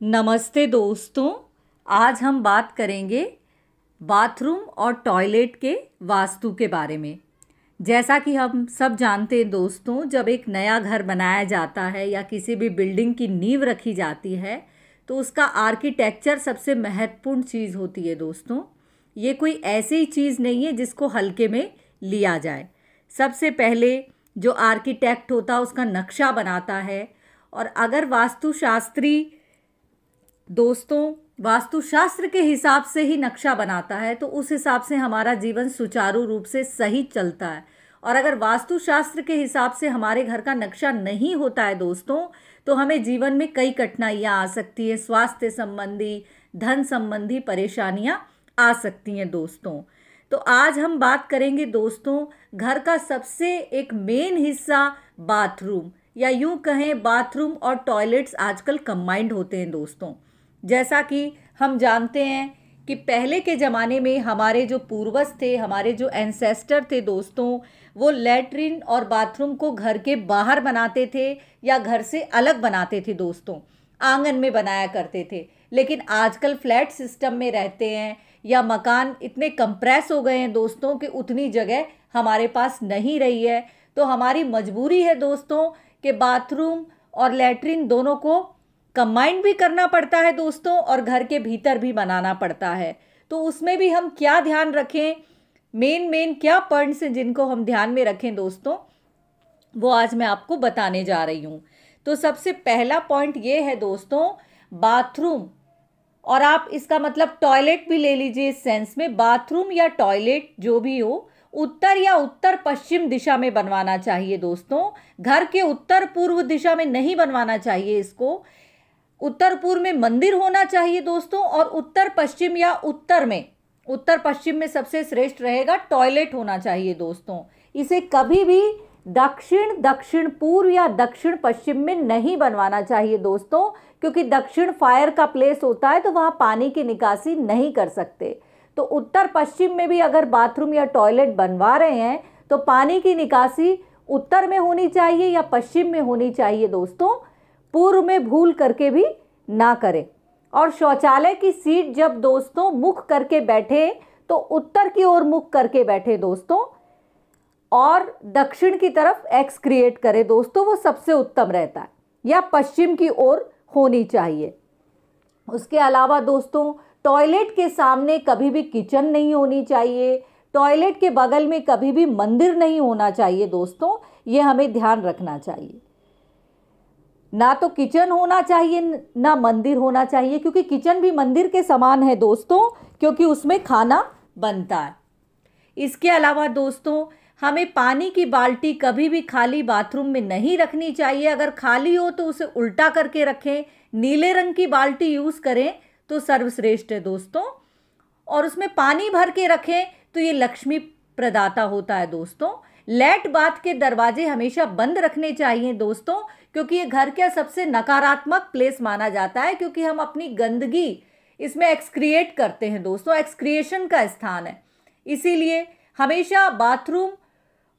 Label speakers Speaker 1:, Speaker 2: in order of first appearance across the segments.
Speaker 1: नमस्ते दोस्तों। आज हम बात करेंगे बाथरूम और टॉयलेट के वास्तु के बारे में। जैसा कि हम सब जानते हैं दोस्तों, जब एक नया घर बनाया जाता है या किसी भी बिल्डिंग की नींव रखी जाती है तो उसका आर्किटेक्चर सबसे महत्वपूर्ण चीज़ होती है दोस्तों। ये कोई ऐसी चीज़ नहीं है जिसको हल्के में लिया जाए। सबसे पहले जो आर्किटेक्ट होता है उसका नक्शा बनाता है, और अगर वास्तुशास्त्री दोस्तों वास्तुशास्त्र के हिसाब से ही नक्शा बनाता है तो उस हिसाब से हमारा जीवन सुचारू रूप से सही चलता है। और अगर वास्तुशास्त्र के हिसाब से हमारे घर का नक्शा नहीं होता है दोस्तों, तो हमें जीवन में कई कठिनाइयाँ आ सकती है। स्वास्थ्य संबंधी, धन संबंधी परेशानियाँ आ सकती हैं दोस्तों। तो आज हम बात करेंगे दोस्तों घर का सबसे एक मेन हिस्सा बाथरूम, या यूँ कहें बाथरूम और टॉयलेट्स आजकल कंबाइंड होते हैं दोस्तों। जैसा कि हम जानते हैं कि पहले के ज़माने में हमारे जो पूर्वज थे, हमारे जो एंसेस्टर थे दोस्तों, वो लैट्रिन और बाथरूम को घर के बाहर बनाते थे या घर से अलग बनाते थे दोस्तों, आंगन में बनाया करते थे। लेकिन आजकल फ्लैट सिस्टम में रहते हैं या मकान इतने कंप्रेस हो गए हैं दोस्तों कि उतनी जगह हमारे पास नहीं रही है। तो हमारी मजबूरी है दोस्तों कि बाथरूम और लैट्रिन दोनों को कंबाइंड भी करना पड़ता है दोस्तों, और घर के भीतर भी बनाना पड़ता है। तो उसमें भी हम क्या ध्यान रखें, मेन क्या पॉइंट्स हैं जिनको हम ध्यान में रखें दोस्तों, वो आज मैं आपको बताने जा रही हूँ। तो सबसे पहला पॉइंट ये है दोस्तों, बाथरूम, और आप इसका मतलब टॉयलेट भी ले लीजिए इस सेंस में। बाथरूम या टॉयलेट जो भी हो, उत्तर या उत्तर पश्चिम दिशा में बनवाना चाहिए दोस्तों। घर के उत्तर पूर्व दिशा में नहीं बनवाना चाहिए इसको। उत्तर पूर्व में मंदिर होना चाहिए दोस्तों, और उत्तर पश्चिम या उत्तर पश्चिम में सबसे श्रेष्ठ रहेगा टॉयलेट होना चाहिए दोस्तों। इसे कभी भी दक्षिण पूर्व या दक्षिण पश्चिम में नहीं बनवाना चाहिए दोस्तों, क्योंकि दक्षिण फायर का प्लेस होता है तो वहाँ पानी की निकासी नहीं कर सकते। तो उत्तर पश्चिम में भी अगर बाथरूम या टॉयलेट बनवा रहे हैं तो पानी की निकासी उत्तर में होनी चाहिए या पश्चिम में होनी चाहिए दोस्तों। पूर्व में भूल करके भी ना करें। और शौचालय की सीट जब दोस्तों मुख करके बैठे तो उत्तर की ओर मुख करके बैठे दोस्तों, और दक्षिण की तरफ एक्सक्रिएट करें दोस्तों, वो सबसे उत्तम रहता है, या पश्चिम की ओर होनी चाहिए। उसके अलावा दोस्तों टॉयलेट के सामने कभी भी किचन नहीं होनी चाहिए। टॉयलेट के बगल में कभी भी मंदिर नहीं होना चाहिए दोस्तों, ये हमें ध्यान रखना चाहिए। ना तो किचन होना चाहिए ना मंदिर होना चाहिए, क्योंकि किचन भी मंदिर के समान है दोस्तों, क्योंकि उसमें खाना बनता है। इसके अलावा दोस्तों हमें पानी की बाल्टी कभी भी खाली बाथरूम में नहीं रखनी चाहिए। अगर खाली हो तो उसे उल्टा करके रखें। नीले रंग की बाल्टी यूज़ करें तो सर्वश्रेष्ठ है दोस्तों, और उसमें पानी भर के रखें तो ये लक्ष्मी प्रदाता होता है दोस्तों। लैट बाथ के दरवाजे हमेशा बंद रखने चाहिए दोस्तों, क्योंकि ये घर का सबसे नकारात्मक प्लेस माना जाता है, क्योंकि हम अपनी गंदगी इसमें एक्सक्रिएट करते हैं दोस्तों, एक्सक्रिएशन का स्थान है। इसीलिए हमेशा बाथरूम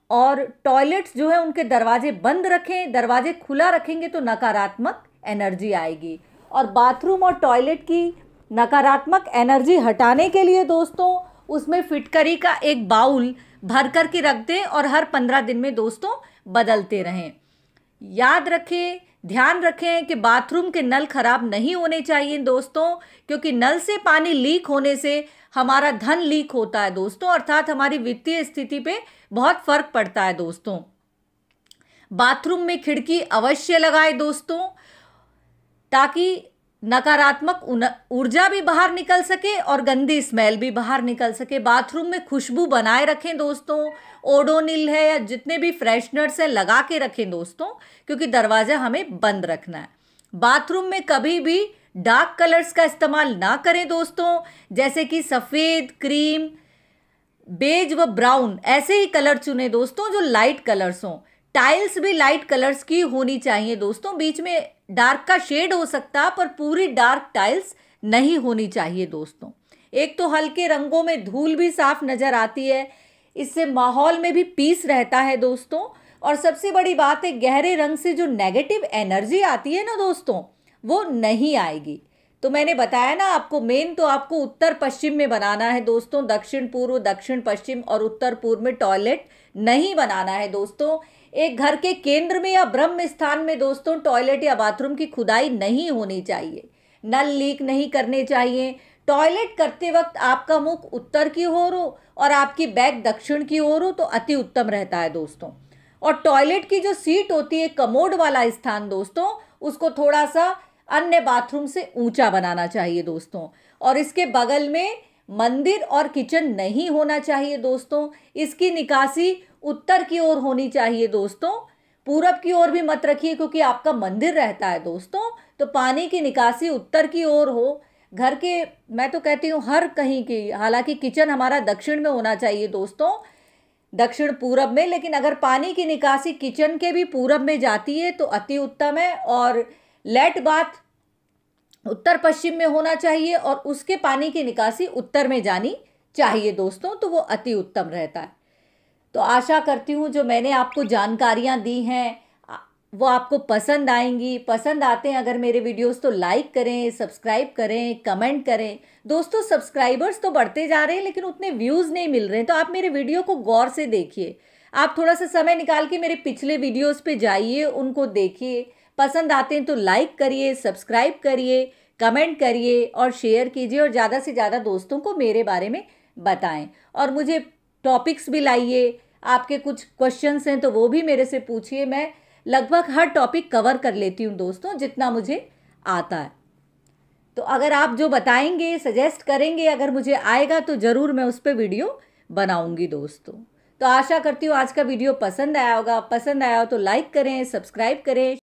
Speaker 1: और टॉयलेट्स जो है उनके दरवाजे बंद रखें। दरवाजे खुला रखेंगे तो नकारात्मक एनर्जी आएगी। और बाथरूम और टॉयलेट की नकारात्मक एनर्जी हटाने के लिए दोस्तों उसमें फिटकरी का एक बाउल भर कर के रख दें और हर 15 दिन में दोस्तों बदलते रहें। याद रखें, ध्यान रखें कि बाथरूम के नल खराब नहीं होने चाहिए दोस्तों, क्योंकि नल से पानी लीक होने से हमारा धन लीक होता है दोस्तों, अर्थात हमारी वित्तीय स्थिति पे बहुत फर्क पड़ता है दोस्तों। बाथरूम में खिड़की अवश्य लगाएं दोस्तों, ताकि नकारात्मक ऊर्जा भी बाहर निकल सके और गंदी स्मेल भी बाहर निकल सके। बाथरूम में खुशबू बनाए रखें दोस्तों, ओडोनिल है या जितने भी फ्रेशनर्स हैं लगा के रखें दोस्तों, क्योंकि दरवाज़ा हमें बंद रखना है। बाथरूम में कभी भी डार्क कलर्स का इस्तेमाल ना करें दोस्तों, जैसे कि सफ़ेद, क्रीम, बेज व ब्राउन, ऐसे ही कलर चुने दोस्तों जो लाइट कलर्स हों। टाइल्स भी लाइट कलर्स की होनी चाहिए दोस्तों, बीच में डार्क का शेड हो सकता है पर पूरी डार्क टाइल्स नहीं होनी चाहिए दोस्तों। एक तो हल्के रंगों में धूल भी साफ नज़र आती है, इससे माहौल में भी पीस रहता है दोस्तों। और सबसे बड़ी बात है, गहरे रंग से जो नेगेटिव एनर्जी आती है ना दोस्तों, वो नहीं आएगी। तो मैंने बताया ना आपको, मेन तो आपको उत्तर पश्चिम में बनाना है दोस्तों, दक्षिण पूर्व, दक्षिण पश्चिम और उत्तर पूर्व में टॉयलेट नहीं बनाना है दोस्तों। एक घर के केंद्र में या ब्रह्म स्थान में दोस्तों टॉयलेट या बाथरूम की खुदाई नहीं होनी चाहिए, नल लीक नहीं करने चाहिए। टॉयलेट करते वक्त आपका मुख उत्तर की ओर हो और आपकी बैक दक्षिण की ओर हो तो अति उत्तम रहता है दोस्तों। और टॉयलेट की जो सीट होती है, कमोड वाला स्थान दोस्तों, उसको थोड़ा सा अन्य बाथरूम से ऊंचा बनाना चाहिए दोस्तों। और इसके बगल में मंदिर और किचन नहीं होना चाहिए दोस्तों। इसकी निकासी उत्तर की ओर होनी चाहिए दोस्तों, पूरब की ओर भी मत रखिए क्योंकि आपका मंदिर रहता है दोस्तों। तो पानी की निकासी उत्तर की ओर हो घर के, मैं तो कहती हूँ हर कहीं की। हालांकि किचन हमारा दक्षिण में होना चाहिए दोस्तों, दक्षिण पूरब में, लेकिन अगर पानी की निकासी किचन के भी पूरब में जाती है तो अति उत्तम है। और लेट बाथ उत्तर पश्चिम में होना चाहिए और उसके पानी की निकासी उत्तर में जानी चाहिए दोस्तों, तो वो अति उत्तम रहता है। तो आशा करती हूँ जो मैंने आपको जानकारियाँ दी हैं वो आपको पसंद आएंगी। पसंद आते हैं अगर मेरे वीडियोस तो लाइक करें, सब्सक्राइब करें, कमेंट करें। दोस्तों सब्सक्राइबर्स तो बढ़ते जा रहे हैं लेकिन उतने व्यूज़ नहीं मिल रहे हैं, तो आप मेरे वीडियो को गौर से देखिए। आप थोड़ा सा समय निकाल के मेरे पिछले वीडियोस पे जाइए, उनको देखिए। पसंद आते हैं तो लाइक करिए, सब्सक्राइब करिए, कमेंट करिए और शेयर कीजिए और ज़्यादा से ज़्यादा दोस्तों को मेरे बारे में बताएं। और मुझे टॉपिक्स भी लाइए, आपके कुछ क्वेश्चंस हैं तो वो भी मेरे से पूछिए। मैं लगभग हर टॉपिक कवर कर लेती हूँ दोस्तों जितना मुझे आता है। तो अगर आप जो बताएंगे, सजेस्ट करेंगे, अगर मुझे आएगा तो ज़रूर मैं उस पर वीडियो बनाऊंगी दोस्तों। तो आशा करती हूँ आज का वीडियो पसंद आया होगा। पसंद आया हो तो लाइक करें, सब्सक्राइब करें।